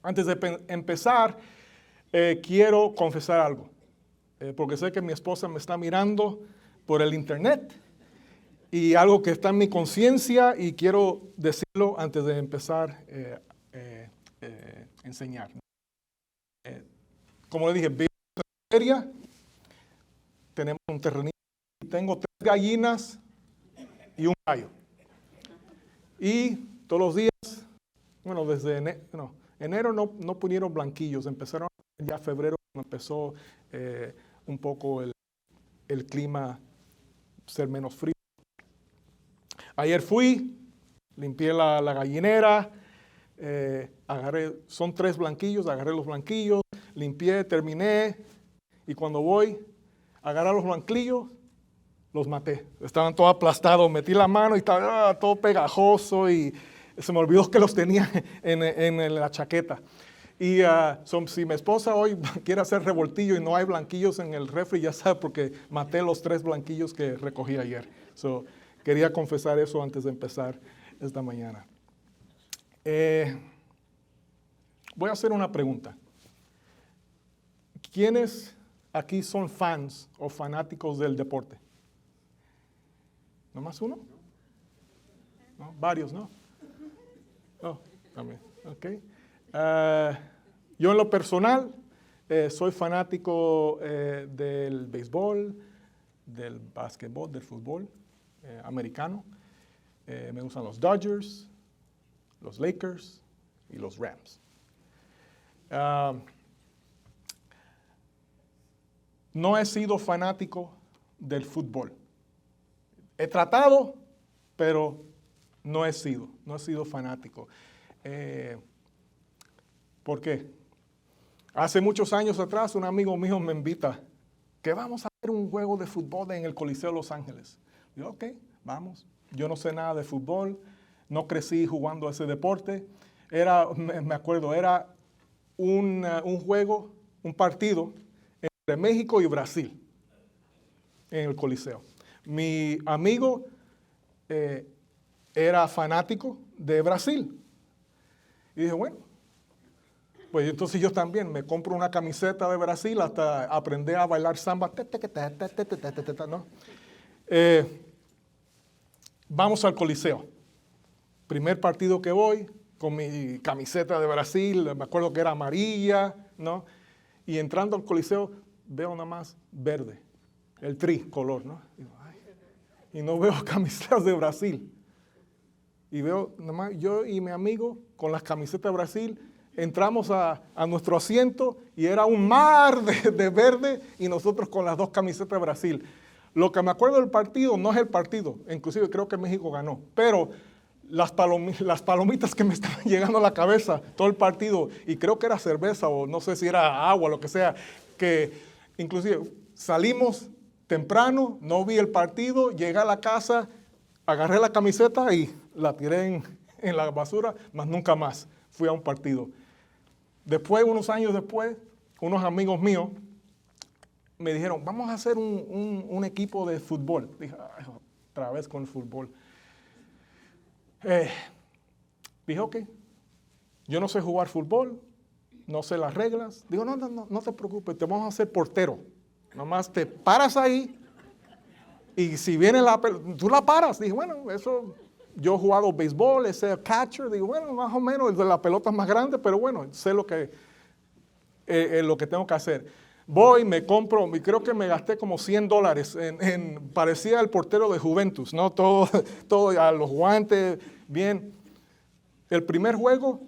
Antes de empezar, quiero confesar algo, porque sé que mi esposa me está mirando por el internet y algo que está en mi conciencia y quiero decirlo antes de empezar a enseñar. Como le dije, vivo en Siberia, tenemos un terrenito, tengo 3 gallinas y un gallo. Y todos los días, bueno, desde enero no pusieron blanquillos, empezaron ya febrero, empezó un poco el clima ser menos frío. Ayer fui, limpié la gallinera, agarré, son 3 blanquillos, agarré los blanquillos, limpié, terminé, y cuando voy a agarrar los blanquillos, los maté. Estaban todos aplastados, metí la mano y estaba todo pegajoso y se me olvidó que los tenía en la chaqueta. Y si mi esposa hoy quiere hacer revoltillo y no hay blanquillos en el refri, ya sabe, porque maté los 3 blanquillos que recogí ayer. Quería confesar eso antes de empezar esta mañana. Voy a hacer una pregunta. ¿Quiénes aquí son fans o fanáticos del deporte? ¿No más uno? ¿No? Varios, ¿no? Oh, también. Okay. Yo en lo personal soy fanático del béisbol, del básquetbol, del fútbol americano. Me gustan los Dodgers, los Lakers y los Rams. No he sido fanático del fútbol. He tratado, pero no he sido fanático. ¿Por qué? Hace muchos años atrás un amigo mío me invita que vamos a ver un juego de fútbol en el Coliseo de Los Ángeles. Yo, ok, vamos. Yo no sé nada de fútbol, no crecí jugando ese deporte. Me acuerdo, era un juego, un partido entre México y Brasil en el Coliseo. Mi amigo era fanático de Brasil. Y dije, bueno, pues entonces yo también me compro una camiseta de Brasil hasta aprendí a bailar samba. ¿No? Vamos al Coliseo. Primer partido que voy con mi camiseta de Brasil, me acuerdo que era amarilla, ¿no? Y entrando al Coliseo veo nada más verde, el tricolor, ¿no? Y no veo camisetas de Brasil. Y veo nada más yo y mi amigo con las camisetas de Brasil, entramos a nuestro asiento y era un mar de verde y nosotros con las 2 camisetas de Brasil. Lo que me acuerdo del partido no es el partido, inclusive creo que México ganó, pero las palomitas que me estaban llegando a la cabeza todo el partido, y creo que era cerveza o no sé si era agua, lo que sea, que inclusive salimos temprano, no vi el partido, llegué a la casa, agarré la camiseta y la tiré en la basura, más nunca más fui a un partido. Después, unos años después, unos amigos míos me dijeron, vamos a hacer un equipo de fútbol. Dije, otra vez con el fútbol. Dije, ok, yo no sé jugar fútbol, no sé las reglas. Digo, no te preocupes, te vamos a hacer portero. Nomás te paras ahí y si viene la pelota, tú la paras. Dije, bueno, eso, yo he jugado béisbol, ese catcher. Digo, bueno, más o menos, el de la pelota es más grande, pero bueno, sé lo que tengo que hacer. Voy, me compro, y creo que me gasté como $100 parecía el portero de Juventus, ¿no? Todo a los guantes, bien. El primer juego,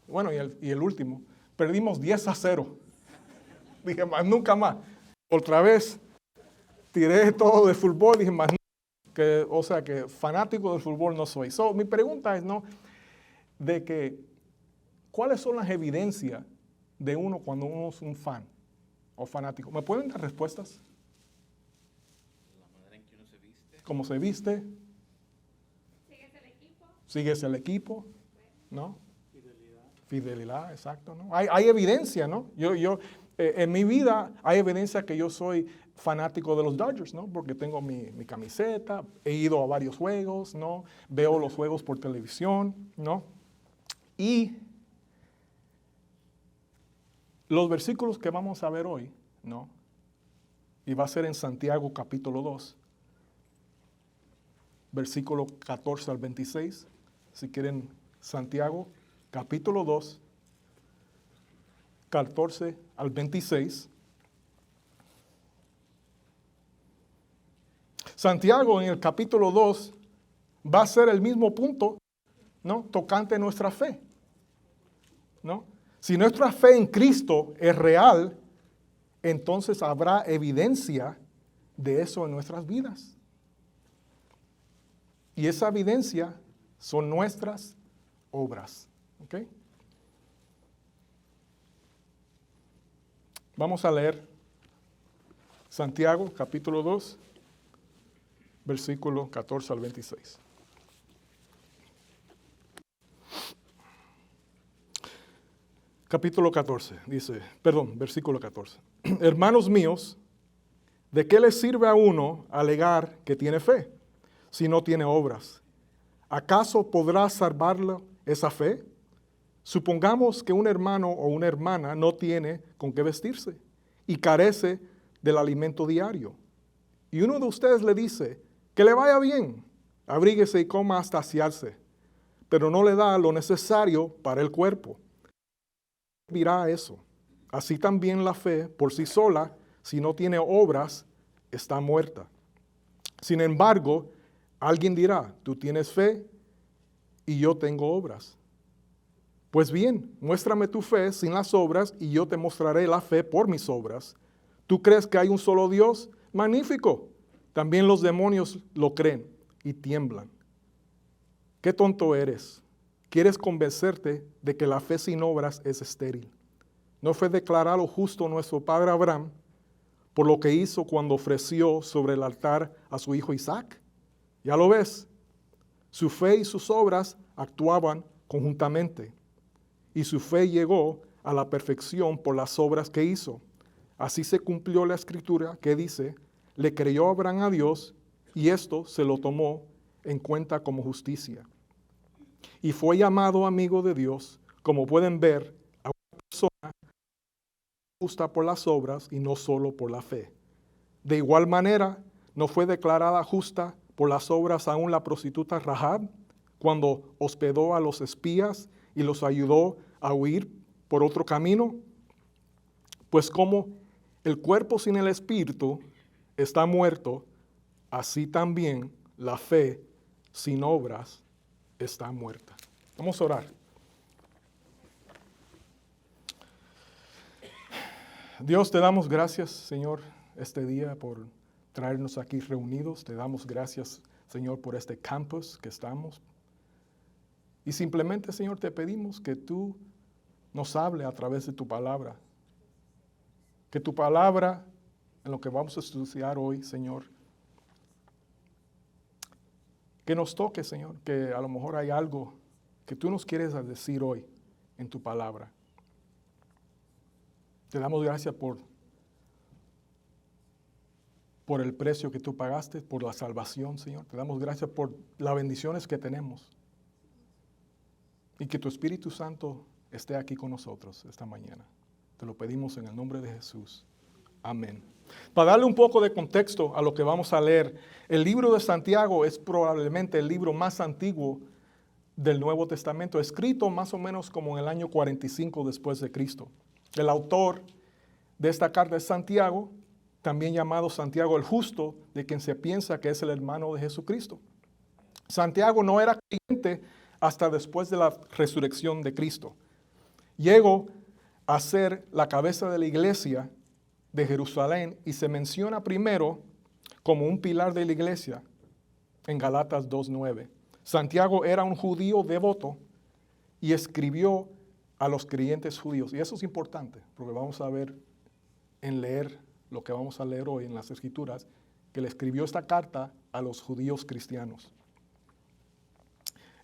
bueno, y el último, perdimos 10-0. Dije, más nunca más. Otra vez, tiré todo de fútbol, dije, más nunca. O sea, que fanático del fútbol no soy. Mi pregunta es, ¿no? De que, ¿cuáles son las evidencias de uno cuando uno es un fan o fanático? ¿Me pueden dar respuestas? La manera en que uno se viste. ¿Cómo se viste? ¿Sigues el equipo? ¿Sigues el equipo? ¿No? Fidelidad. Fidelidad, exacto, ¿no? Hay evidencia, ¿no? En mi vida hay evidencia que yo soy fanático de los Dodgers, ¿no? Porque tengo mi camiseta, he ido a varios juegos, ¿no? Veo los juegos por televisión, ¿no? Y Los versículos que vamos a ver hoy, ¿no? Y va a ser en Santiago capítulo 2, versículo 14 al 26. Si quieren, Santiago capítulo 2, 14 al 26. Santiago en el capítulo 2 va a ser el mismo punto, ¿no? Tocante nuestra fe, ¿no? Si nuestra fe en Cristo es real, entonces habrá evidencia de eso en nuestras vidas. Y esa evidencia son nuestras obras. ¿Ok? Vamos a leer Santiago capítulo 2, versículo 14 al 26. Capítulo 14, versículo 14. Hermanos míos, ¿de qué le sirve a uno alegar que tiene fe si no tiene obras? ¿Acaso podrá salvarlo esa fe? Supongamos que un hermano o una hermana no tiene con qué vestirse y carece del alimento diario. Y uno de ustedes le dice, que le vaya bien, abríguese y coma hasta saciarse, pero no le da lo necesario para el cuerpo. Servirá eso. Así también la fe por sí sola, si no tiene obras, está muerta. Sin embargo, alguien dirá, tú tienes fe y yo tengo obras. Pues bien, muéstrame tu fe sin las obras y yo te mostraré la fe por mis obras. ¿Tú crees que hay un solo Dios? Magnífico. También los demonios lo creen y tiemblan. Qué tonto eres. ¿Quieres convencerte de que la fe sin obras es estéril? ¿No fue declarado justo nuestro padre Abraham por lo que hizo cuando ofreció sobre el altar a su hijo Isaac? Ya lo ves, su fe y sus obras actuaban conjuntamente, y su fe llegó a la perfección por las obras que hizo. Así se cumplió la escritura que dice, le creyó Abraham a Dios, y esto se lo tomó en cuenta como justicia. Y fue llamado amigo de Dios. Como pueden ver, a una persona justa por las obras y no solo por la fe. De igual manera, no fue declarada justa por las obras aún la prostituta Rahab, cuando hospedó a los espías y los ayudó a huir por otro camino. Pues como el cuerpo sin el espíritu está muerto, así también la fe sin obras está muerta. Vamos a orar. Dios, te damos gracias, Señor, este día por traernos aquí reunidos. Te damos gracias, Señor, por este campus que estamos. Y simplemente, Señor, te pedimos que tú nos hable a través de tu palabra. Que tu palabra, en lo que vamos a estudiar hoy, Señor, que nos toque, Señor, que a lo mejor hay algo que tú nos quieres decir hoy en tu palabra. Te damos gracias por el precio que tú pagaste, por la salvación, Señor. Te damos gracias por las bendiciones que tenemos. Y que tu Espíritu Santo esté aquí con nosotros esta mañana. Te lo pedimos en el nombre de Jesús. Amén. Para darle un poco de contexto a lo que vamos a leer, el libro de Santiago es probablemente el libro más antiguo del Nuevo Testamento, escrito más o menos como en el año 45 después de Cristo. El autor de esta carta es Santiago, también llamado Santiago el Justo, de quien se piensa que es el hermano de Jesucristo. Santiago no era creyente hasta después de la resurrección de Cristo. Llegó a ser la cabeza de la iglesia de Jerusalén y se menciona primero como un pilar de la iglesia en Galatas 2:9. Santiago era un judío devoto y escribió a los creyentes judíos. Y eso es importante, porque vamos a ver en leer lo que vamos a leer hoy en las Escrituras, que le escribió esta carta a los judíos cristianos.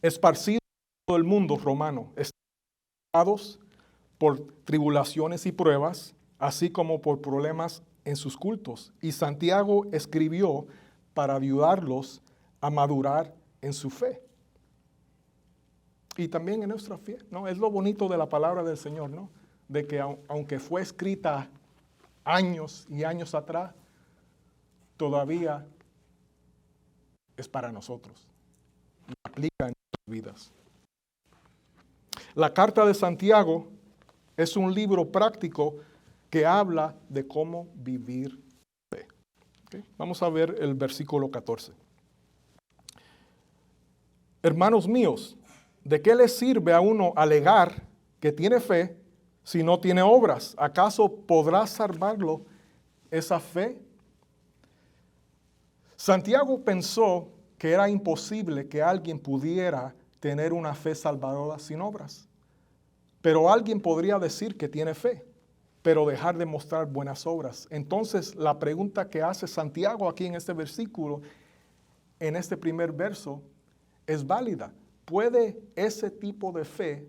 Esparcidos por todo el mundo romano, estados por tribulaciones y pruebas, así como por problemas en sus cultos. Y Santiago escribió para ayudarlos a madurar en su fe. Y también en nuestra fe, ¿no? Es lo bonito de la palabra del Señor, ¿no? de que aunque fue escrita años y años atrás, todavía es para nosotros y aplica en nuestras vidas. La Carta de Santiago es un libro práctico que habla de cómo vivir fe. ¿Okay? Vamos a ver el versículo 14. Hermanos míos, ¿de qué le sirve a uno alegar que tiene fe si no tiene obras? ¿Acaso podrá salvarlo esa fe? Santiago pensó que era imposible que alguien pudiera tener una fe salvadora sin obras. Pero alguien podría decir que tiene fe, pero dejar de mostrar buenas obras. Entonces, la pregunta que hace Santiago aquí en este versículo, en este primer verso, es válida. ¿Puede ese tipo de fe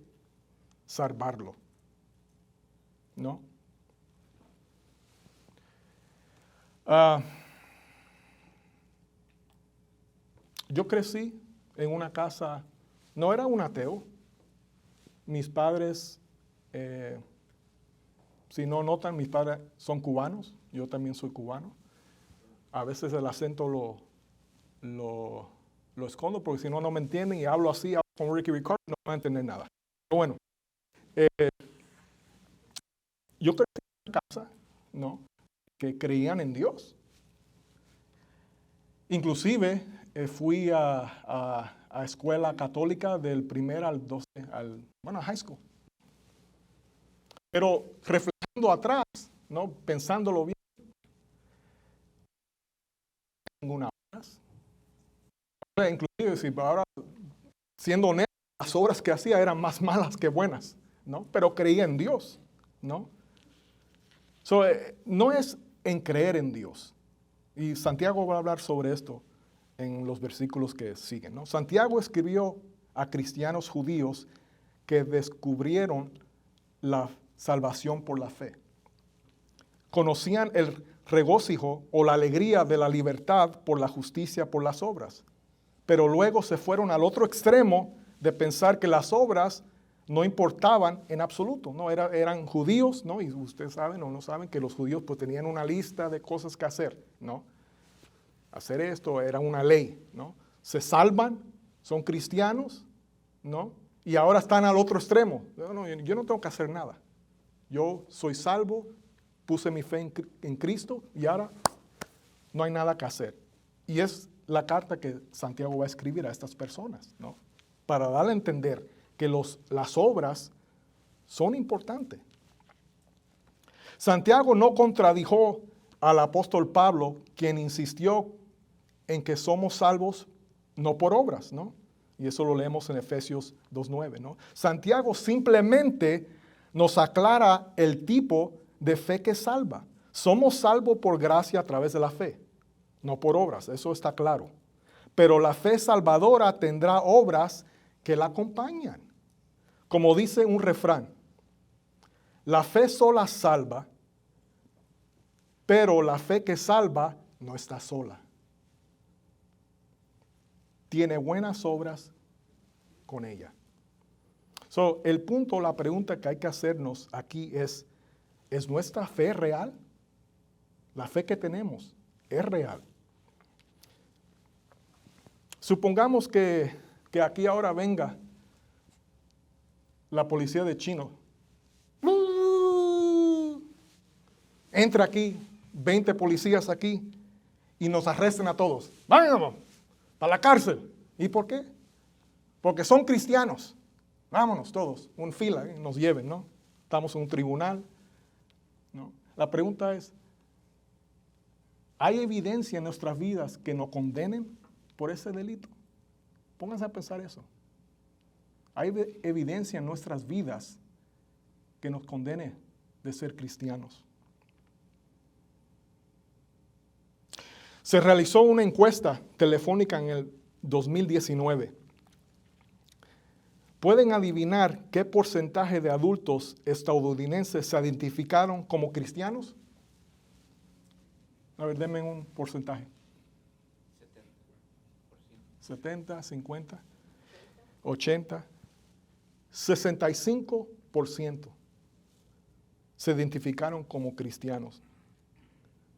salvarlo? ¿No? Yo crecí en una casa, no era un ateo. Mis padres, si no notan, mis padres son cubanos, yo también soy cubano. A veces el acento lo escondo porque si no, no me entienden y hablo así, hablo con Ricky Ricardo, no van a entender nada. Pero bueno, yo crecí en una casa, ¿no?, que creían en Dios. Inclusive fui a escuela católica del primer al 12, a high school. Pero reflejando atrás, ¿no?, pensándolo bien, ninguna obras. Inclusive, si ahora, siendo honesto, las obras que hacía eran más malas que buenas, ¿no? Pero creía en Dios, ¿no? No es en creer en Dios. Y Santiago va a hablar sobre esto en los versículos que siguen, ¿no? Santiago escribió a cristianos judíos que descubrieron la salvación por la fe. Conocían el regocijo o la alegría de la libertad por la justicia por las obras. Pero luego se fueron al otro extremo de pensar que las obras no importaban en absoluto, ¿no? Eran judíos, ¿no? Y ustedes saben o no saben que los judíos pues tenían una lista de cosas que hacer, ¿no? Hacer esto era una ley, ¿no? Se salvan, son cristianos, ¿no? Y ahora están al otro extremo. Yo no tengo que hacer nada. Yo soy salvo, puse mi fe en Cristo y ahora no hay nada que hacer. Y es la carta que Santiago va a escribir a estas personas, ¿no?, para darle a entender que las obras son importantes. Santiago no contradijo al apóstol Pablo, quien insistió en que somos salvos no por obras, ¿no? Y eso lo leemos en Efesios 2:9, ¿no? Santiago simplemente nos aclara el tipo de fe que salva. Somos salvos por gracia a través de la fe, no por obras, eso está claro. Pero la fe salvadora tendrá obras que la acompañan. Como dice un refrán, la fe sola salva, pero la fe que salva no está sola. Tiene buenas obras con ella. El punto, la pregunta que hay que hacernos aquí ¿es nuestra fe real? La fe que tenemos es real. Supongamos que aquí ahora venga la policía de Chino. Entra aquí, 20 policías aquí y nos arresten a todos. Vámonos, para la cárcel. ¿Y por qué? Porque son cristianos. Vámonos todos, un fila, nos lleven, ¿no? Estamos en un tribunal, ¿no? La pregunta es, ¿hay evidencia en nuestras vidas que nos condenen por ese delito? Pónganse a pensar eso. ¿Hay evidencia en nuestras vidas que nos condene de ser cristianos? Se realizó una encuesta telefónica en el 2019. ¿Pueden adivinar qué porcentaje de adultos estadounidenses se identificaron como cristianos? A ver, denme un porcentaje. 70, 50, 80, 65%. se identificaron como cristianos.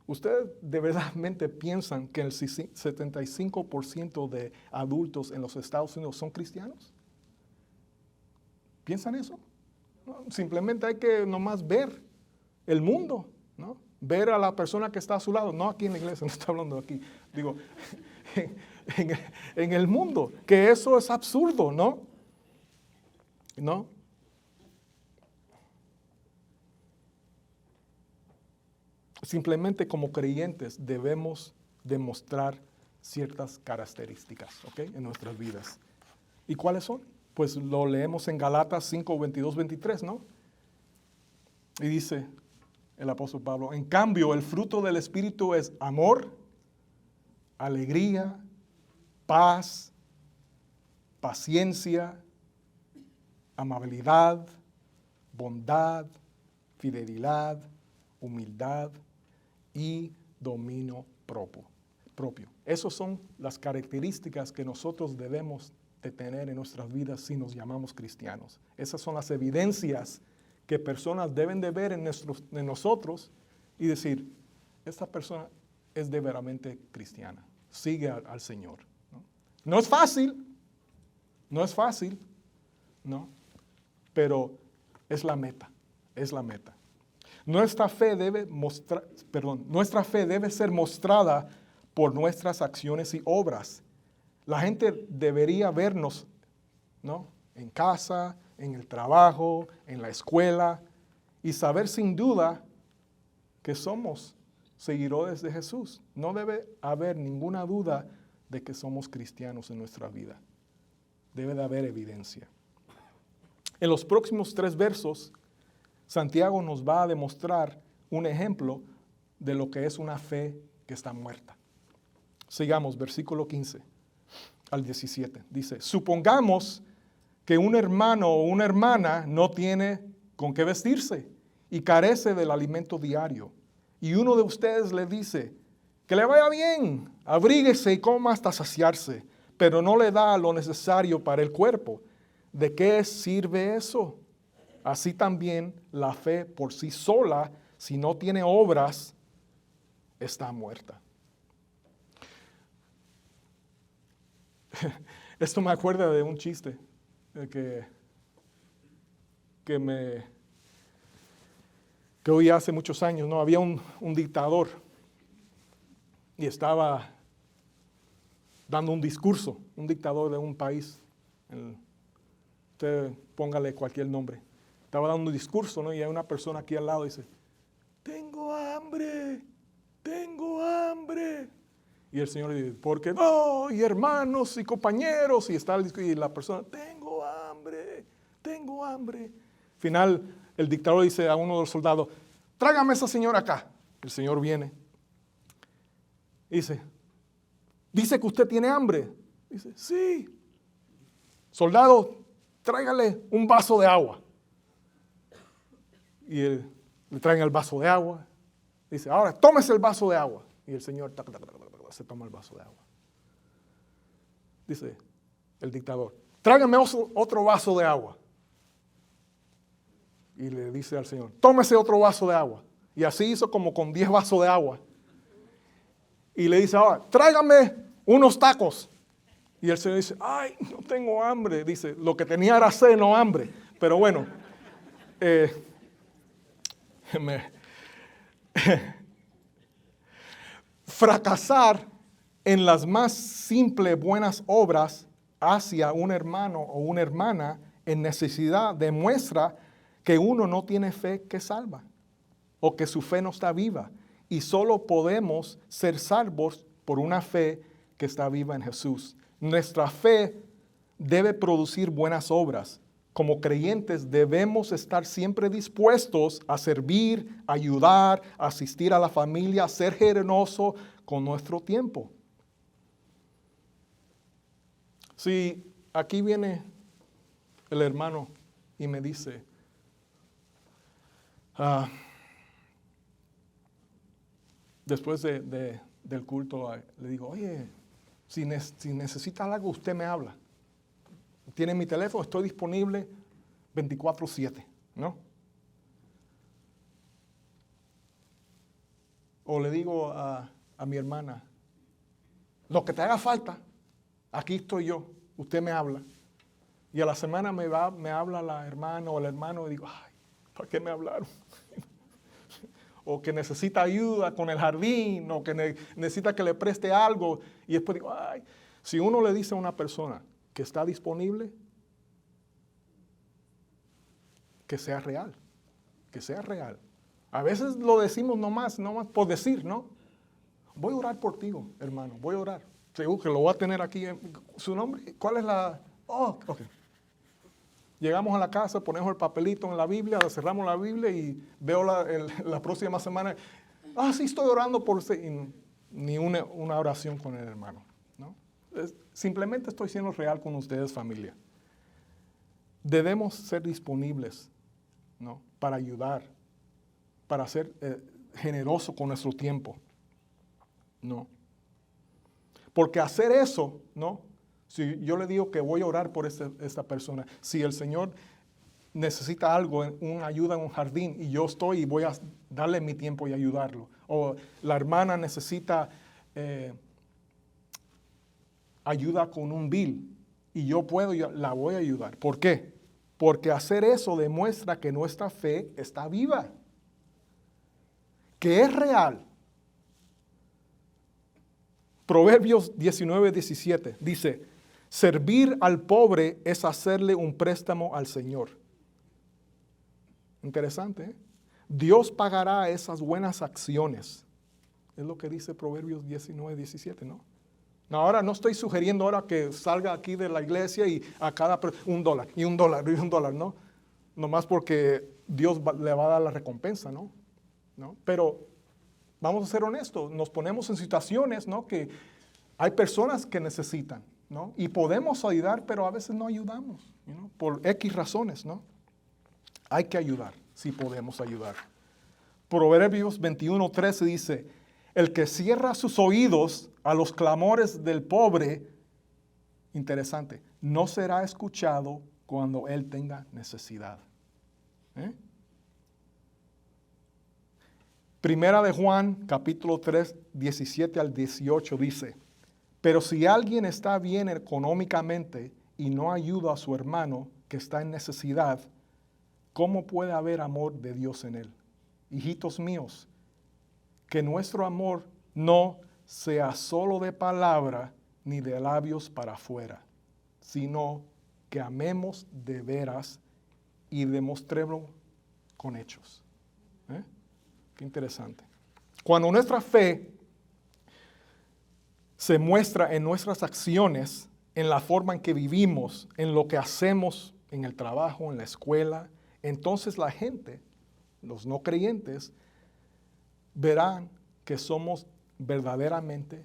¿Ustedes de verdad piensan que el 75% de adultos en los Estados Unidos son cristianos? ¿Piensan eso? No, simplemente hay que nomás ver el mundo, ¿no? Ver a la persona que está a su lado, no aquí en la iglesia, no estoy hablando aquí, digo, en el mundo, que eso es absurdo, ¿no? ¿No? Simplemente como creyentes debemos demostrar ciertas características, ¿ok? En nuestras vidas. ¿Y cuáles son? Pues lo leemos en Galatas 5, 22, 23, ¿no? Y dice el apóstol Pablo, en cambio el fruto del Espíritu es amor, alegría, paz, paciencia, amabilidad, bondad, fidelidad, humildad y dominio propio. Esas son las características que nosotros debemos de tener en nuestras vidas si nos llamamos cristianos. Esas son las evidencias que personas deben de ver en nosotros y decir, esta persona es de verdaderamente cristiana, sigue al Señor. No es fácil, ¿no? Pero es la meta. Nuestra fe debe ser mostrada por nuestras acciones y obras. La gente debería vernos, ¿no? En casa, en el trabajo, en la escuela, y saber sin duda que somos seguidores de Jesús. No debe haber ninguna duda de que somos cristianos en nuestra vida. Debe de haber evidencia. En los próximos 3 versos, Santiago nos va a demostrar un ejemplo de lo que es una fe que está muerta. Sigamos, versículo 15 al 17. Dice, supongamos que un hermano o una hermana no tiene con qué vestirse y carece del alimento diario. Y uno de ustedes le dice, que le vaya bien, abríguese y coma hasta saciarse, pero no le da lo necesario para el cuerpo. ¿De qué sirve eso? Así también la fe por sí sola, si no tiene obras, está muerta. Esto me acuerda de un chiste que oí hace muchos años, ¿no? Había un dictador y estaba dando un discurso, un dictador de un país. Usted póngale cualquier nombre. Estaba dando un discurso, ¿no? Y hay una persona aquí al lado y dice, tengo hambre. Y el Señor dice, ¿por qué no? Y hermanos y compañeros. Y está y la persona, tengo hambre. Final, el dictador dice a uno de los soldados, tráigame a esa señora acá. El Señor viene. Dice que usted tiene hambre. Dice, sí. Soldado, tráigale un vaso de agua. Y le traen el vaso de agua. Dice, ahora tómese el vaso de agua. Y el Señor se toma el vaso de agua. Dice el dictador, tráigame otro vaso de agua. Y le dice al Señor, tómese otro vaso de agua. Y así hizo como con 10 vasos de agua. Y le dice, ahora, tráigame unos tacos. Y el Señor dice, ay, no tengo hambre. Dice, lo que tenía era sed, no hambre. Pero bueno, fracasar en las más simples buenas obras hacia un hermano o una hermana en necesidad demuestra que uno no tiene fe que salva o que su fe no está viva y solo podemos ser salvos por una fe que está viva en Jesús. Nuestra fe debe producir buenas obras. Como creyentes debemos estar siempre dispuestos a servir, ayudar, asistir a la familia, ser generoso con nuestro tiempo. Si aquí viene el hermano y me dice, después del culto, le digo, oye, si necesita algo, usted me habla. Tiene mi teléfono, estoy disponible 24/7, ¿no? O le digo a mi hermana, lo que te haga falta, aquí estoy yo, usted me habla. Y a la semana me habla la hermana o el hermano y digo, ay, ¿para qué me hablaron? O que necesita ayuda con el jardín, o que necesita que le preste algo. Y después digo, ay, si uno le dice a una persona que está disponible, que sea real, que sea real. A veces lo decimos nomás por decir, ¿no? Voy a orar por ti, hermano, voy a orar. Seguro que lo voy a tener aquí. ¿Su nombre? ¿Cuál es la...? Oh, ok. Llegamos a la casa, ponemos el papelito en la Biblia, cerramos la Biblia y veo la próxima semana, sí, estoy orando por usted. Y ni una oración con el hermano, ¿no? Simplemente estoy siendo real con ustedes, familia. Debemos ser disponibles, ¿no? Para ayudar, para ser generosos con nuestro tiempo, ¿no? Porque hacer eso, ¿no? Si yo le digo que voy a orar por esta persona, si el Señor necesita algo, una ayuda en un jardín, y yo estoy y voy a darle mi tiempo y ayudarlo. O la hermana necesita ayuda con un bill, y yo puedo, la voy a ayudar. ¿Por qué? Porque hacer eso demuestra que nuestra fe está viva, que es real. Proverbios 19:17 dice, servir al pobre es hacerle un préstamo al Señor. Interesante, ¿eh? Dios pagará esas buenas acciones. Es lo que dice Proverbios 19:17, ¿no? Ahora no estoy sugiriendo ahora que salga aquí de la iglesia y a cada $1 y $1 y $1, ¿no? Nomás porque Dios le va a dar la recompensa, ¿no? Pero vamos a ser honestos, nos ponemos en situaciones, ¿no? Que hay personas que necesitan, ¿no? Y podemos ayudar, pero a veces no ayudamos, ¿no? Por X razones, ¿no? Hay que ayudar, si podemos ayudar. Proverbios 21:13 dice, el que cierra sus oídos a los clamores del pobre, interesante, no será escuchado cuando él tenga necesidad. Primera de Juan, capítulo 3, 17 al 18 dice, pero si alguien está bien económicamente y no ayuda a su hermano que está en necesidad, ¿cómo puede haber amor de Dios en él? Hijitos míos, que nuestro amor no sea solo de palabra ni de labios para afuera, sino que amemos de veras y demostrémoslo con hechos. Qué interesante. Cuando nuestra fe se muestra en nuestras acciones, en la forma en que vivimos, en lo que hacemos en el trabajo, en la escuela, entonces la gente, los no creyentes, verán que somos verdaderamente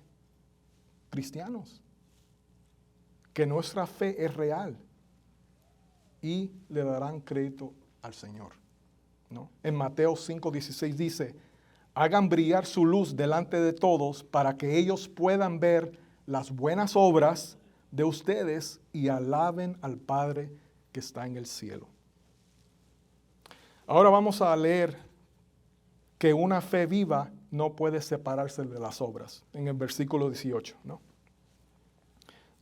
cristianos, que nuestra fe es real y le darán crédito al Señor, ¿no? En Mateo 5:16 dice, hagan brillar su luz delante de todos para que ellos puedan ver las buenas obras de ustedes y alaben al Padre que está en el cielo. Ahora vamos a leer que una fe viva no puede separarse de las obras, en el versículo 18, ¿no?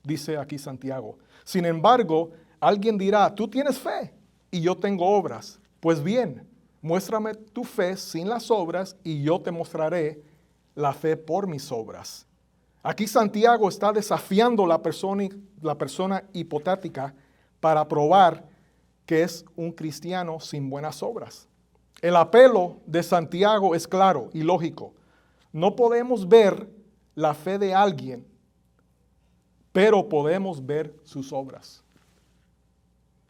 Dice aquí Santiago, sin embargo, alguien dirá, tú tienes fe y yo tengo obras. Pues bien, muéstrame tu fe sin las obras y yo te mostraré la fe por mis obras. Aquí Santiago está desafiando la persona hipotética para probar que es un cristiano sin buenas obras. El apelo de Santiago es claro y lógico. No podemos ver la fe de alguien, pero podemos ver sus obras.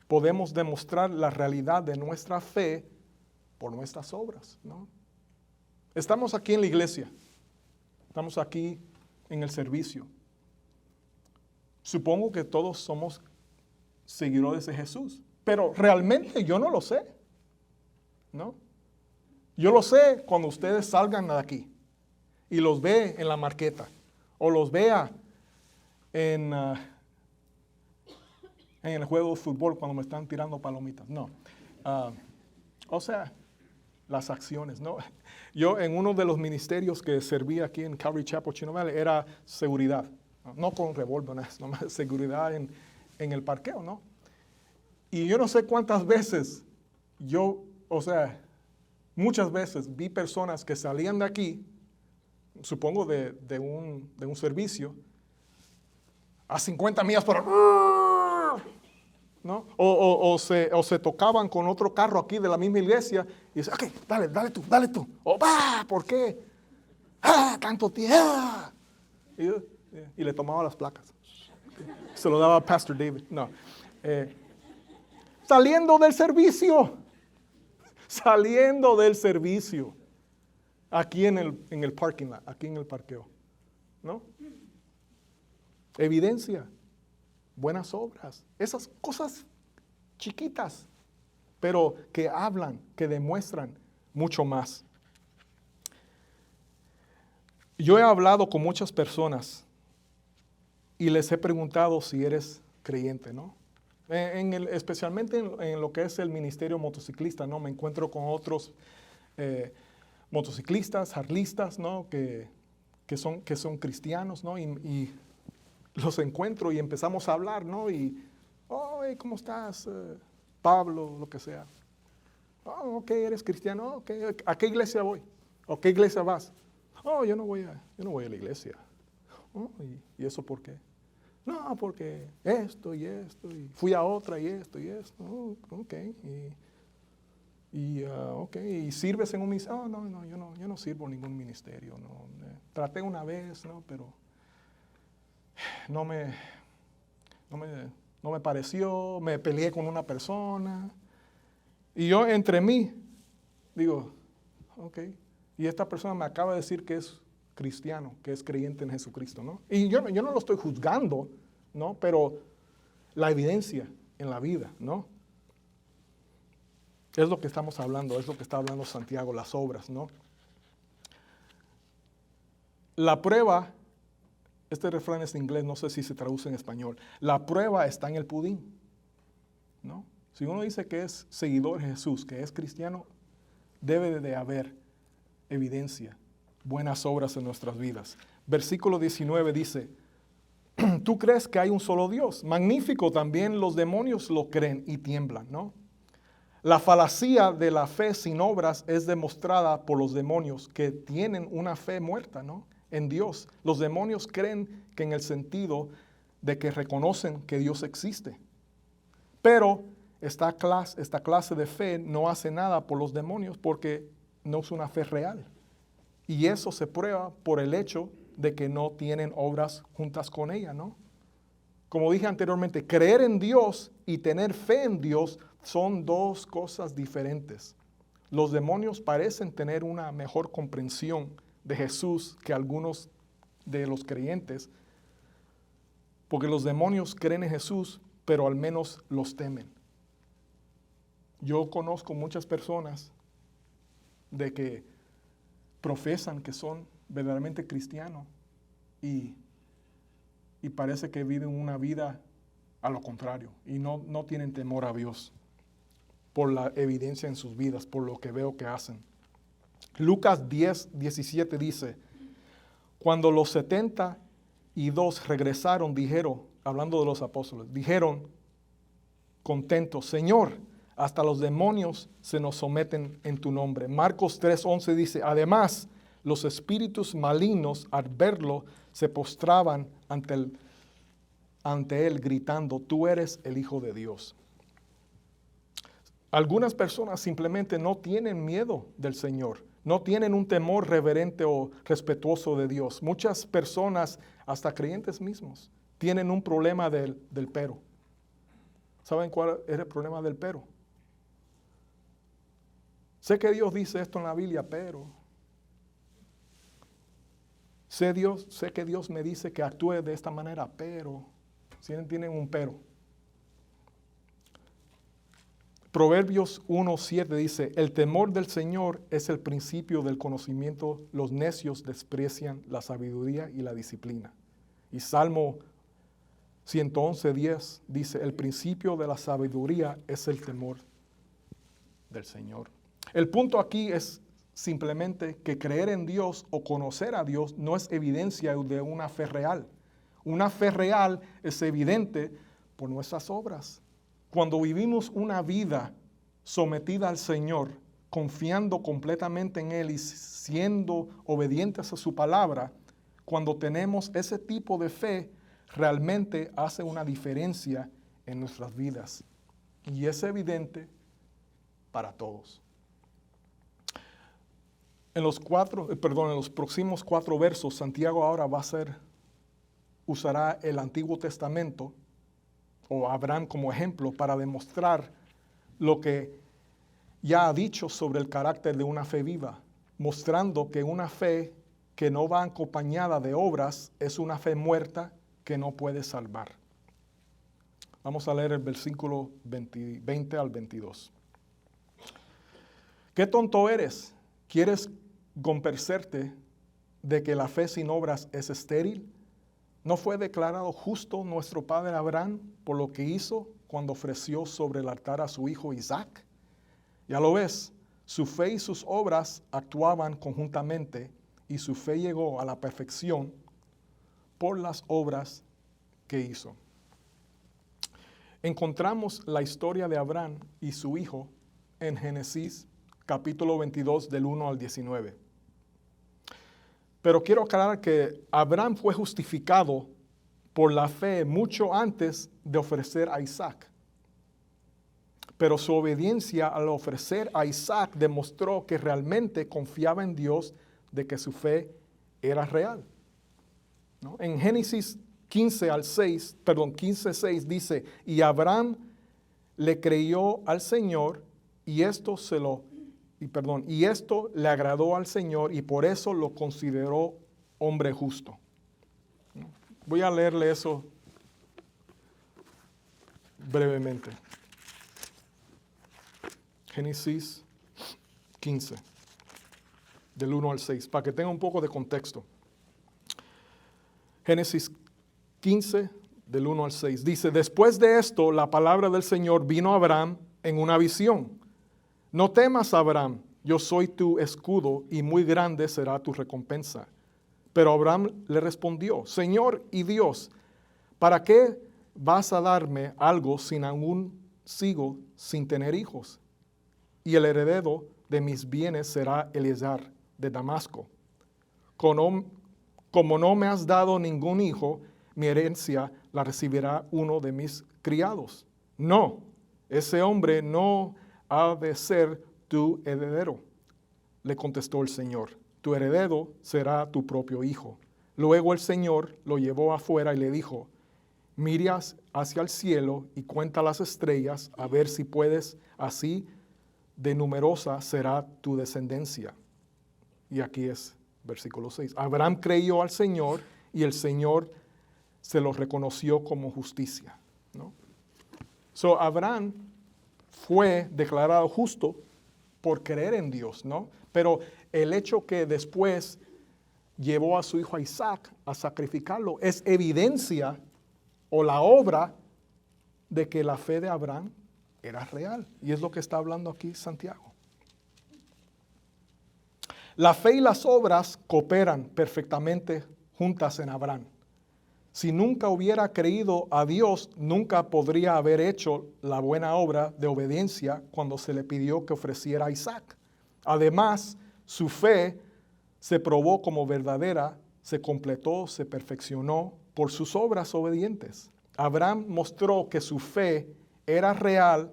Podemos demostrar la realidad de nuestra fe por nuestras obras, ¿no? Estamos aquí en la iglesia, estamos aquí en el servicio. Supongo que todos somos seguidores de Jesús, pero realmente yo no lo sé, ¿no? Yo lo sé cuando ustedes salgan de aquí y los ve en la marqueta o los vea en el juego de fútbol cuando me están tirando palomitas. No. O sea, las acciones, ¿no? Yo en uno de los ministerios que servía aquí en Calvary Chapel, Chino Valley, era seguridad, no con revólver, nomás seguridad en el parqueo, ¿no? Y yo no sé cuántas veces muchas veces vi personas que salían de aquí, supongo de un servicio, a 50 millas por hora, ¿no? O se tocaban con otro carro aquí de la misma iglesia y decían, ok, dale tú. ¿Por qué? Tanto tiempo. Y le tomaba las placas. Se lo daba a Pastor David. No. Saliendo del servicio. Aquí en el parking lot, aquí en el parqueo. ¿No? Evidencia. Buenas obras. Esas cosas chiquitas, pero que hablan, que demuestran mucho más. Yo he hablado con muchas personas y les he preguntado si eres creyente, ¿no? Especialmente en lo que es el ministerio motociclista, ¿no? Me encuentro con otros motociclistas, harlistas, ¿no? Que son cristianos, ¿no? Y los encuentro y empezamos a hablar, ¿no? Y, ¿cómo estás? Pablo, lo que sea. Ok, eres cristiano. Ok, ¿a qué iglesia voy? ¿O qué iglesia vas? Yo no voy a la iglesia. ¿Y eso por qué? No, porque esto y fui a otra y esto. Ok. ¿Y sirves en un ministerio? No, yo no sirvo en ningún ministerio. No. Traté una vez, ¿no? Pero no me pareció, me peleé con una persona. Y yo entre mí digo, ok. Y esta persona me acaba de decir que es cristiano, que es creyente en Jesucristo, ¿no? Y yo no lo estoy juzgando, ¿no? Pero la evidencia en la vida, ¿no? Es lo que estamos hablando, es lo que está hablando Santiago, las obras, ¿no? La prueba, este refrán es en inglés, no sé si se traduce en español. La prueba está en el pudín, ¿no? Si uno dice que es seguidor de Jesús, que es cristiano, debe de haber evidencia, buenas obras en nuestras vidas. Versículo 19 dice, tú crees que hay un solo Dios. Magnífico, también los demonios lo creen y tiemblan, ¿no? La falacia de la fe sin obras es demostrada por los demonios que tienen una fe muerta, ¿no? En Dios. Los demonios creen que en el sentido de que reconocen que Dios existe. Pero esta clase de fe no hace nada por los demonios porque no es una fe real. Y eso se prueba por el hecho de que no tienen obras juntas con ella, ¿no? Como dije anteriormente, creer en Dios y tener fe en Dios son dos cosas diferentes. Los demonios parecen tener una mejor comprensión de Jesús que algunos de los creyentes, porque los demonios creen en Jesús, pero al menos los temen. Yo conozco muchas personas de que profesan que son verdaderamente cristianos y parece que viven una vida a lo contrario y no tienen temor a Dios por la evidencia en sus vidas, por lo que veo que hacen. Lucas 10:17 dice, cuando los 72 regresaron, dijeron, hablando de los apóstoles, dijeron contentos, Señor, hasta los demonios se nos someten en tu nombre. Marcos 3:11 dice, además, los espíritus malignos al verlo se postraban ante él gritando, tú eres el Hijo de Dios. Algunas personas simplemente no tienen miedo del Señor, no tienen un temor reverente o respetuoso de Dios. Muchas personas, hasta creyentes mismos, tienen un problema del pero. ¿Saben cuál es el problema del pero? Sé que Dios dice esto en la Biblia, pero sé que Dios me dice que actúe de esta manera, pero tienen un pero. Proverbios 1:7 dice, el temor del Señor es el principio del conocimiento, los necios desprecian la sabiduría y la disciplina. Y Salmo 111:10 dice, el principio de la sabiduría es el temor del Señor. El punto aquí es simplemente que creer en Dios o conocer a Dios no es evidencia de una fe real. Una fe real es evidente por nuestras obras. Cuando vivimos una vida sometida al Señor, confiando completamente en Él y siendo obedientes a su palabra, cuando tenemos ese tipo de fe, realmente hace una diferencia en nuestras vidas. Y es evidente para todos. En los próximos 4 versos, Santiago ahora usará el Antiguo Testamento o Abraham como ejemplo para demostrar lo que ya ha dicho sobre el carácter de una fe viva, mostrando que una fe que no va acompañada de obras es una fe muerta que no puede salvar. Vamos a leer el versículo 20 al 22. ¿Qué tonto eres? ¿Quieres convencerte de que la fe sin obras es estéril? ¿No fue declarado justo nuestro padre Abraham por lo que hizo cuando ofreció sobre el altar a su hijo Isaac? Ya lo ves, su fe y sus obras actuaban conjuntamente y su fe llegó a la perfección por las obras que hizo. Encontramos la historia de Abraham y su hijo en Génesis capítulo 22 del 1 al 19. Pero quiero aclarar que Abraham fue justificado por la fe mucho antes de ofrecer a Isaac. Pero su obediencia al ofrecer a Isaac demostró que realmente confiaba en Dios de que su fe era real, ¿no? En Génesis 15:6 dice, y Abraham le creyó al Señor y esto le agradó al Señor y por eso lo consideró hombre justo. Voy a leerle eso brevemente. Génesis 15, del 1 al 6, para que tenga un poco de contexto. Génesis 15, del 1 al 6, dice, después de esto, la palabra del Señor vino a Abraham en una visión. No temas, Abraham, yo soy tu escudo y muy grande será tu recompensa. Pero Abraham le respondió, Señor y Dios, ¿para qué vas a darme algo sin aún sigo sin tener hijos? Y el heredero de mis bienes será Eliezer de Damasco. Como no me has dado ningún hijo, mi herencia la recibirá uno de mis criados. No, ese hombre no ha de ser tu heredero, le contestó el Señor. Tu heredero será tu propio hijo. Luego el Señor lo llevó afuera y le dijo, miras hacia el cielo y cuenta las estrellas a ver si puedes, así de numerosa será tu descendencia. Y aquí es versículo 6. Abraham creyó al Señor y el Señor se lo reconoció como justicia, ¿no? So, Abraham fue declarado justo por creer en Dios, ¿no? Pero el hecho que después llevó a su hijo Isaac a sacrificarlo es evidencia o la obra de que la fe de Abraham era real. Y es lo que está hablando aquí Santiago. La fe y las obras cooperan perfectamente juntas en Abraham. Si nunca hubiera creído a Dios, nunca podría haber hecho la buena obra de obediencia cuando se le pidió que ofreciera a Isaac. Además, su fe se probó como verdadera, se completó, se perfeccionó por sus obras obedientes. Abraham mostró que su fe era real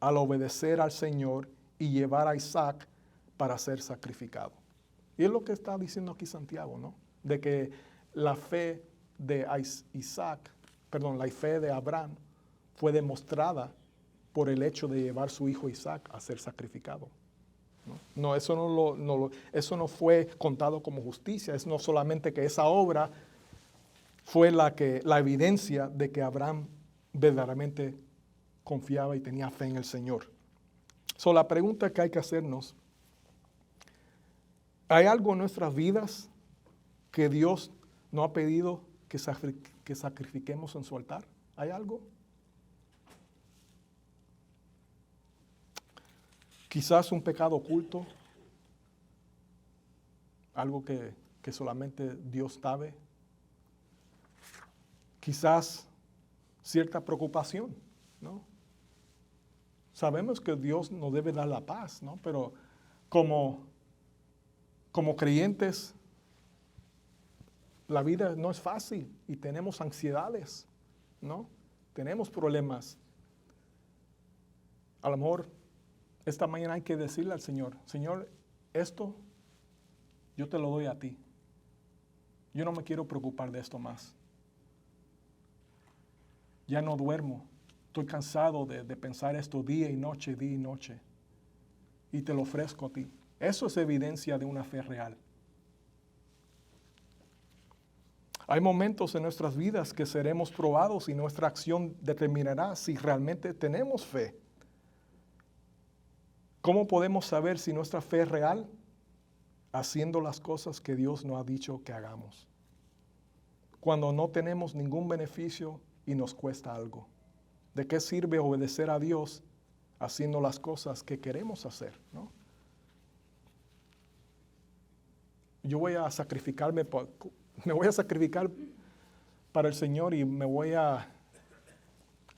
al obedecer al Señor y llevar a Isaac para ser sacrificado. Y es lo que está diciendo aquí Santiago, ¿no? De que la fe de la fe de Abraham fue demostrada por el hecho de llevar su hijo Isaac a ser sacrificado. No, eso no fue contado como justicia, es no solamente que esa obra fue la evidencia de que Abraham verdaderamente confiaba y tenía fe en el Señor. So, la pregunta que hay que hacernos, ¿hay algo en nuestras vidas que Dios no ha pedido que sacrifiquemos en su altar? ¿Hay algo? Quizás un pecado oculto, algo que solamente Dios sabe. Quizás cierta preocupación, ¿no? Sabemos que Dios nos debe dar la paz, ¿no? Pero como creyentes, la vida no es fácil y tenemos ansiedades, ¿no? Tenemos problemas. A lo mejor esta mañana hay que decirle al Señor, Señor, esto yo te lo doy a ti. Yo no me quiero preocupar de esto más. Ya no duermo. Estoy cansado de pensar esto día y noche, día y noche. Y te lo ofrezco a ti. Eso es evidencia de una fe real. Hay momentos en nuestras vidas que seremos probados y nuestra acción determinará si realmente tenemos fe. ¿Cómo podemos saber si nuestra fe es real? Haciendo las cosas que Dios nos ha dicho que hagamos. Cuando no tenemos ningún beneficio y nos cuesta algo. ¿De qué sirve obedecer a Dios haciendo las cosas que queremos hacer, ¿no? Yo voy a sacrificarme, me voy a sacrificar para el Señor y me voy a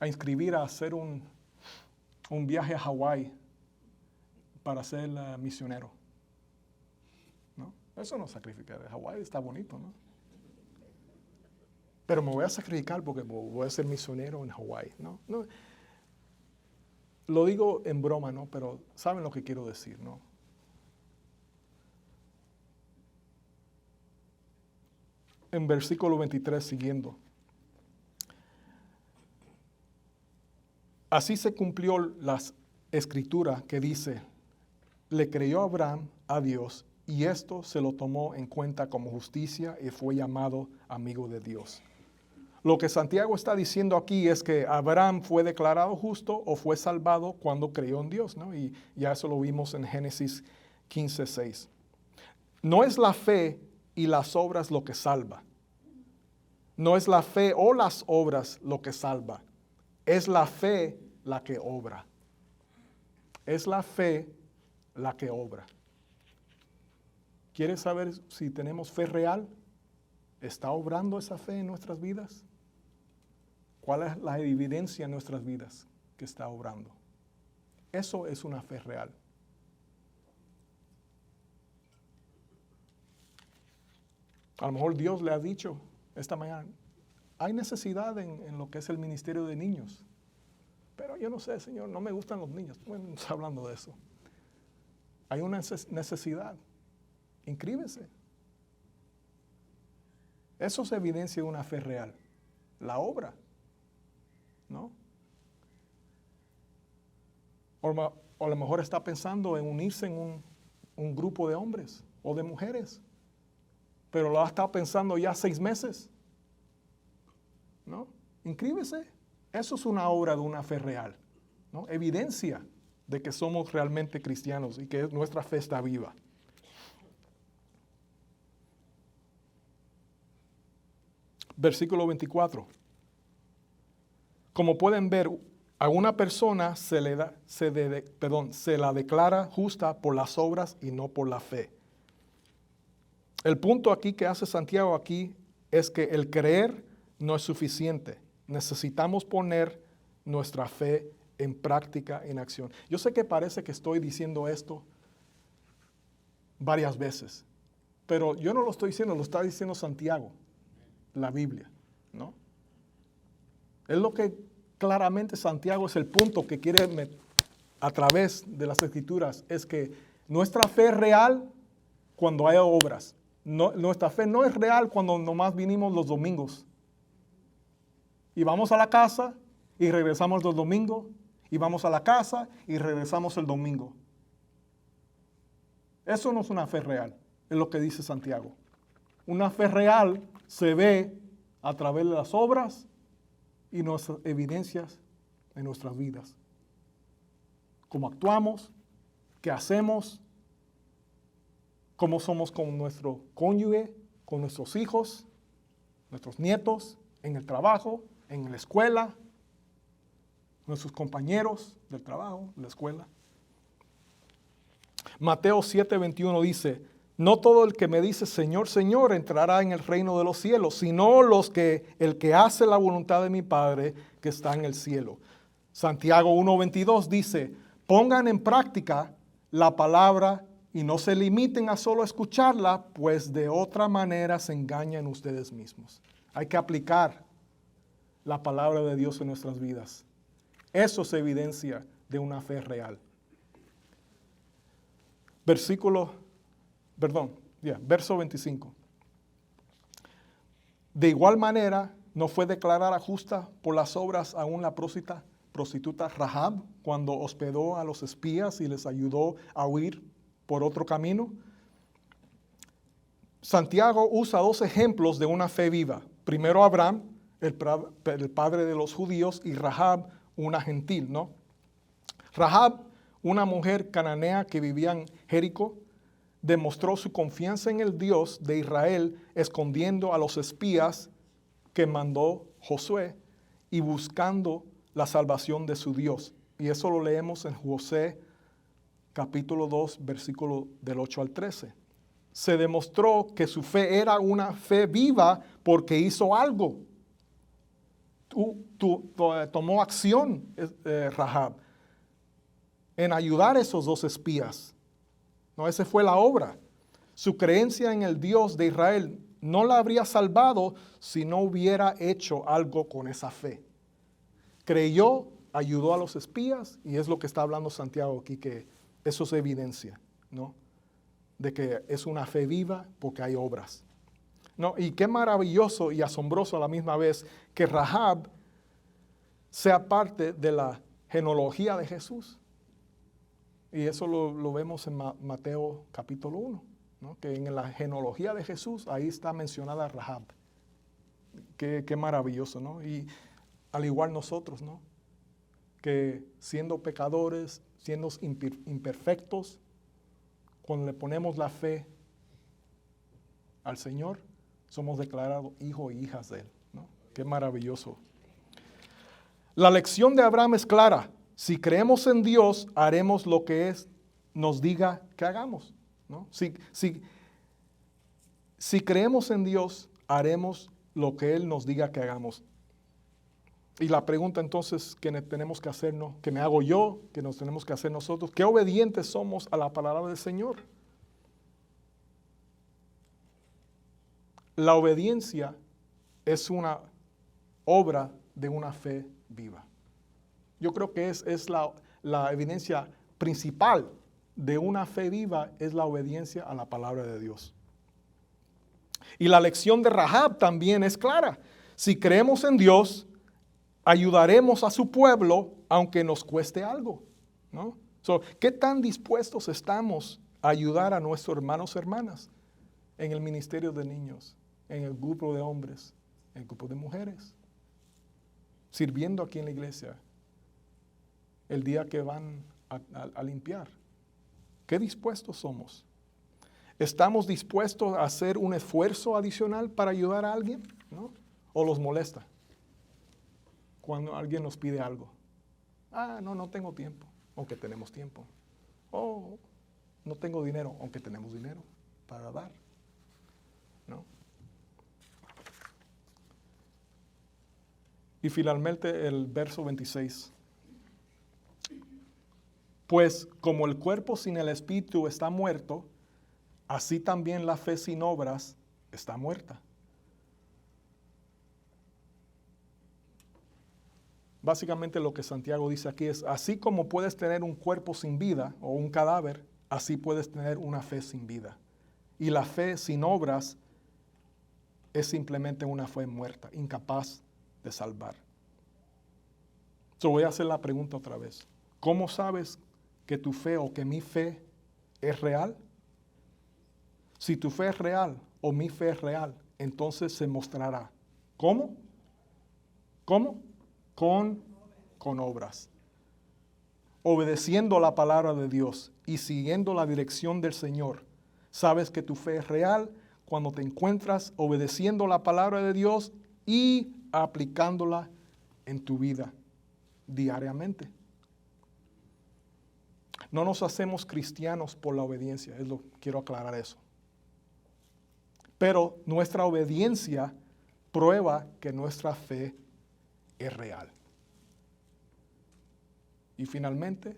inscribir a hacer un viaje a Hawái para ser misionero, ¿no? Eso no es sacrificar. Hawái está bonito, ¿no? Pero me voy a sacrificar porque voy a ser misionero en Hawái, ¿no? No, lo digo en broma, ¿no? Pero saben lo que quiero decir, ¿no? En versículo 23 siguiendo. Así se cumplió la escritura que dice, le creyó Abraham a Dios y esto se lo tomó en cuenta como justicia y fue llamado amigo de Dios. Lo que Santiago está diciendo aquí es que Abraham fue declarado justo o fue salvado cuando creyó en Dios, ¿no? Y ya eso lo vimos en Génesis 15:6. No es la fe y las obras lo que salva. No es la fe o las obras lo que salva. Es la fe la que obra. Es la fe la que obra. ¿Quieres saber si tenemos fe real? ¿Está obrando esa fe en nuestras vidas? ¿Cuál es la evidencia en nuestras vidas que está obrando? Eso es una fe real. A lo mejor Dios le ha dicho esta mañana, hay necesidad en lo que es el ministerio de niños. Pero yo no sé, Señor, no me gustan los niños. Bueno, no estoy hablando de eso. Hay una necesidad. Inscríbese. Eso es evidencia de una fe real. La obra, ¿no? O a lo mejor está pensando en unirse en un grupo de hombres o de mujeres. Pero lo ha estado pensando ya 6 meses. ¿No? Inscríbese. Eso es una obra de una fe real, ¿no? Evidencia de que somos realmente cristianos y que nuestra fe está viva. Versículo 24. Como pueden ver, a una persona se la declara justa por las obras y no por la fe. El punto aquí que hace Santiago aquí es que el creer no es suficiente. Necesitamos poner nuestra fe en práctica, en acción. Yo sé que parece que estoy diciendo esto varias veces, pero yo no lo estoy diciendo, lo está diciendo Santiago, la Biblia, ¿no? Es lo que claramente Santiago es el punto que quiere a través de las Escrituras, es que nuestra fe es real cuando hay obras. No, nuestra fe no es real cuando nomás vinimos los domingos. Y vamos a la casa y regresamos los domingos. Y vamos a la casa y regresamos el domingo. Eso no es una fe real, es lo que dice Santiago. Una fe real se ve a través de las obras y nuestras evidencias en nuestras vidas. Cómo actuamos, qué hacemos, cómo somos con nuestro cónyuge, con nuestros hijos, nuestros nietos, en el trabajo, en la escuela, nuestros compañeros del trabajo, la escuela. Mateo 7:21 dice, no todo el que me dice Señor, Señor entrará en el reino de los cielos, sino el que hace la voluntad de mi Padre que está en el cielo. Santiago 1:22 dice, pongan en práctica la palabra y no se limiten a solo escucharla, pues de otra manera se engañan ustedes mismos. Hay que aplicar la palabra de Dios en nuestras vidas. Eso es evidencia de una fe real. Verso 25. De igual manera, no fue declarada justa por las obras aún la prostituta Rahab cuando hospedó a los espías y les ayudó a huir por otro camino. Santiago usa dos ejemplos de una fe viva. Primero Abraham, el padre de los judíos, y Rahab, una gentil, ¿no? Rahab, una mujer cananea que vivía en Jericó, demostró su confianza en el Dios de Israel, escondiendo a los espías que mandó Josué y buscando la salvación de su Dios. Y eso lo leemos en Josué capítulo 2, versículo del 8 al 13. Se demostró que su fe era una fe viva porque hizo algo. Tomó acción Rahab en ayudar a esos dos espías. No, esa fue la obra. Su creencia en el Dios de Israel no la habría salvado si no hubiera hecho algo con esa fe. Creyó, ayudó a los espías, y es lo que está hablando Santiago aquí, que eso es evidencia, ¿no? De que es una fe viva porque hay obras. ¿No? Y qué maravilloso y asombroso a la misma vez que Rahab sea parte de la genealogía de Jesús. Y eso lo vemos en Mateo capítulo 1, ¿no? Que en la genealogía de Jesús, ahí está mencionada Rahab. Qué maravilloso, ¿no? Y al igual nosotros, ¿no? Que siendo pecadores, siendo imperfectos, cuando le ponemos la fe al Señor, somos declarados hijos e hijas de Él, ¿no? Qué maravilloso. La lección de Abraham es clara. Si creemos en Dios, haremos lo que nos diga que hagamos, ¿no? Si creemos en Dios, haremos lo que Él nos diga que hagamos. Y la pregunta entonces que tenemos que hacernos, que me hago yo, que nos tenemos que hacer nosotros, ¿qué obedientes somos a la palabra del Señor? La obediencia es una obra de una fe viva. Yo creo que es la evidencia principal de una fe viva, es la obediencia a la palabra de Dios. Y la lección de Rahab también es clara. Si creemos en Dios, ayudaremos a su pueblo aunque nos cueste algo, ¿no? ¿Qué tan dispuestos estamos a ayudar a nuestros hermanos y hermanas en el ministerio de niños, en el grupo de hombres, en el grupo de mujeres, sirviendo aquí en la iglesia, el día que van a limpiar? ¿Qué dispuestos somos? ¿Estamos dispuestos a hacer un esfuerzo adicional para ayudar a alguien, ¿no? ¿O los molesta cuando alguien nos pide algo? No tengo tiempo, aunque tenemos tiempo. No tengo dinero, aunque tenemos dinero para dar, ¿no? Y finalmente el verso 26. Pues como el cuerpo sin el espíritu está muerto, así también la fe sin obras está muerta. Básicamente lo que Santiago dice aquí es, así como puedes tener un cuerpo sin vida o un cadáver, así puedes tener una fe sin vida. Y la fe sin obras es simplemente una fe muerta, incapaz de salvar. Voy a hacer la pregunta otra vez. ¿Cómo sabes que tu fe o que mi fe es real? Si tu fe es real o mi fe es real, entonces se mostrará. ¿Cómo? ¿Cómo? Con obras. Obedeciendo la palabra de Dios y siguiendo la dirección del Señor. Sabes que tu fe es real cuando te encuentras obedeciendo la palabra de Dios y aplicándola en tu vida diariamente. No nos hacemos cristianos por la obediencia, quiero aclarar eso. Pero nuestra obediencia prueba que nuestra fe es real. Y finalmente,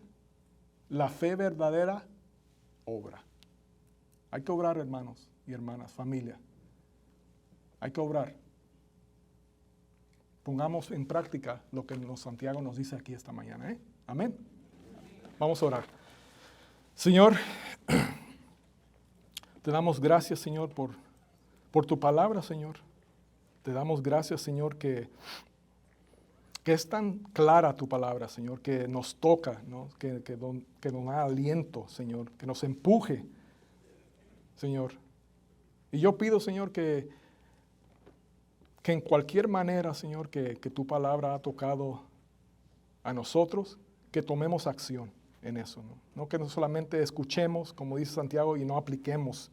la fe verdadera obra. Hay que obrar, hermanos y hermanas, familia. Hay que obrar. Pongamos en práctica lo que Santiago nos dice aquí esta mañana. ¿Eh? Amén. Vamos a orar. Señor, te damos gracias, Señor, por tu palabra, Señor. Te damos gracias, Señor, que es tan clara tu palabra, Señor, que nos toca, ¿no? que nos da aliento, Señor, que nos empuje, Señor. Y yo pido, Señor, que en cualquier manera, Señor, que tu palabra ha tocado a nosotros, que tomemos acción en eso, ¿no? No que no solamente escuchemos, como dice Santiago, y no apliquemos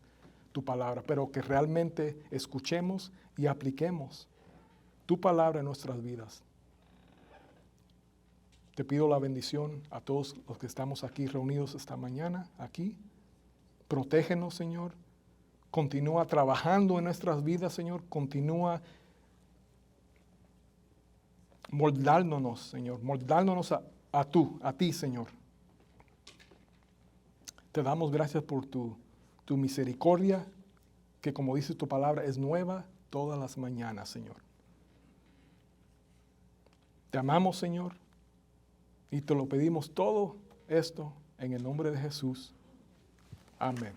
tu palabra, pero que realmente escuchemos y apliquemos tu palabra en nuestras vidas. Te pido la bendición a todos los que estamos aquí reunidos esta mañana, aquí. Protégenos, Señor. Continúa trabajando en nuestras vidas, Señor. Continúa moldándonos, Señor. Moldándonos a ti, Señor. Te damos gracias por tu misericordia, que como dice tu palabra, es nueva todas las mañanas, Señor. Te amamos, Señor, y te lo pedimos todo esto en el nombre de Jesús. Amén.